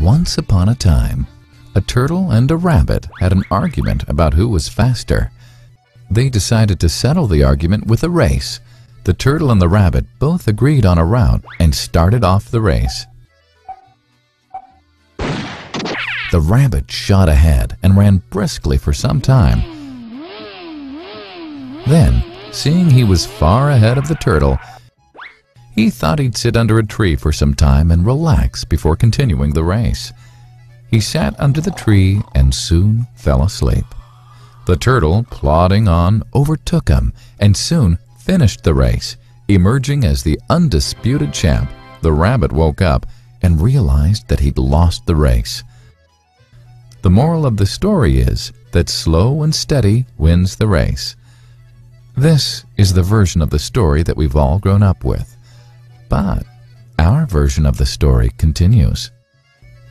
Once upon a time, a turtle and a rabbit had an argument about who was faster. They decided to settle the argument with a race. The turtle and the rabbit both agreed on a route and started off the race. The rabbit shot ahead and ran briskly for some time. Then, seeing he was far ahead of the turtle, he thought he'd sit under a tree for some time and relax before continuing the race. He sat under the tree and soon fell asleep. The turtle, plodding on, overtook him and soon finished the race. Emerging as the undisputed champ, the rabbit woke up and realized that he'd lost the race. The moral of the story is that slow and steady wins the race. This is the version of the story that we've all grown up with. But our version of the story continues.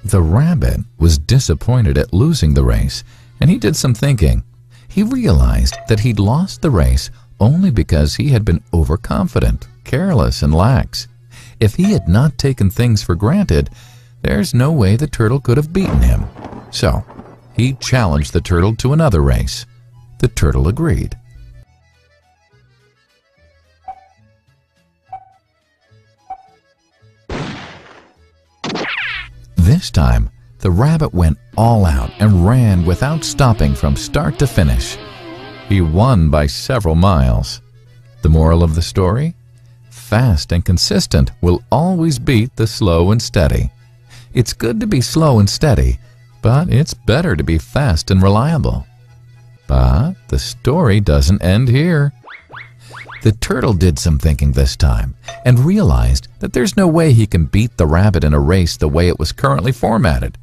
The rabbit was disappointed at losing the race, and he did some thinking. He realized that he'd lost the race only because he had been overconfident, careless, and lax. If he had not taken things for granted, there's no way the turtle could have beaten him. So, he challenged the turtle to another race. The turtle agreed. This time, the rabbit went all out and ran without stopping from start to finish. He won by several miles. The moral of the story? Fast and consistent will always beat the slow and steady. It's good to be slow and steady, but it's better to be fast and reliable. But the story doesn't end here. The turtle did some thinking this time and realized that there's no way he can beat the rabbit in a race the way it was currently formatted.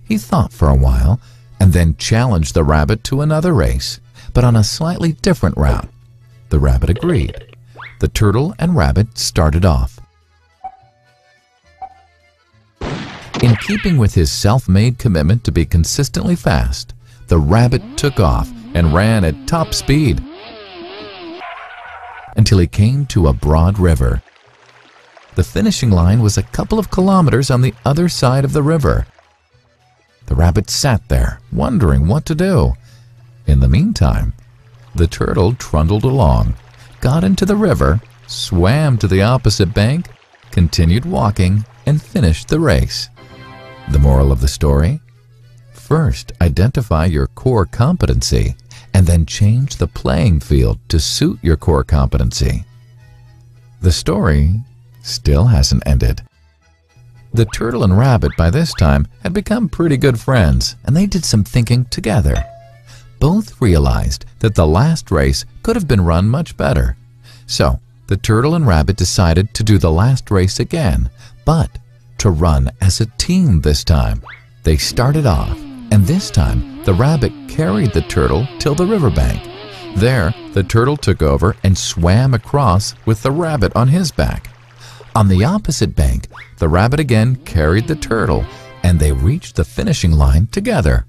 He thought for a while and then challenged the rabbit to another race, but on a slightly different route. The rabbit agreed. The turtle and rabbit started off. In keeping with his self-made commitment to be consistently fast, the rabbit took off and ran at top speed until he came to a broad river. The finishing line was a couple of kilometers on the other side of the river. The rabbit sat there, wondering what to do. In the meantime, the turtle trundled along, got into the river, swam to the opposite bank, continued walking, and finished the race. The moral of the story? First, identify your core competency, and then change the playing field to suit your core competency. The story still hasn't ended. The turtle and rabbit by this time had become pretty good friends, and they did some thinking together. Both realized that the last race could have been run much better. So, the turtle and rabbit decided to do the last race again, but to run as a team this time. They started off, and this time the rabbit carried the turtle till the riverbank. There, the turtle took over and swam across with the rabbit on his back. On the opposite bank, the rabbit again carried the turtle, and they reached the finishing line together.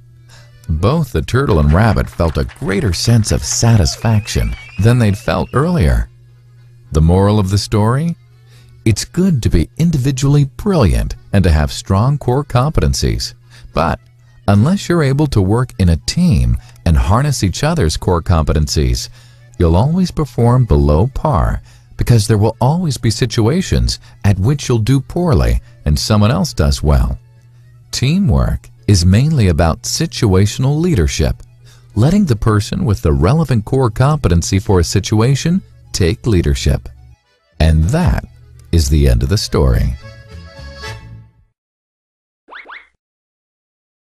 Both the turtle and rabbit felt a greater sense of satisfaction than they'd felt earlier. The moral of the story? It's good to be individually brilliant and to have strong core competencies, but unless you're able to work in a team and harness each other's core competencies, you'll always perform below par, because there will always be situations at which you'll do poorly and someone else does well. Teamwork is mainly about situational leadership, letting the person with the relevant core competency for a situation take leadership. And that is the end of the story.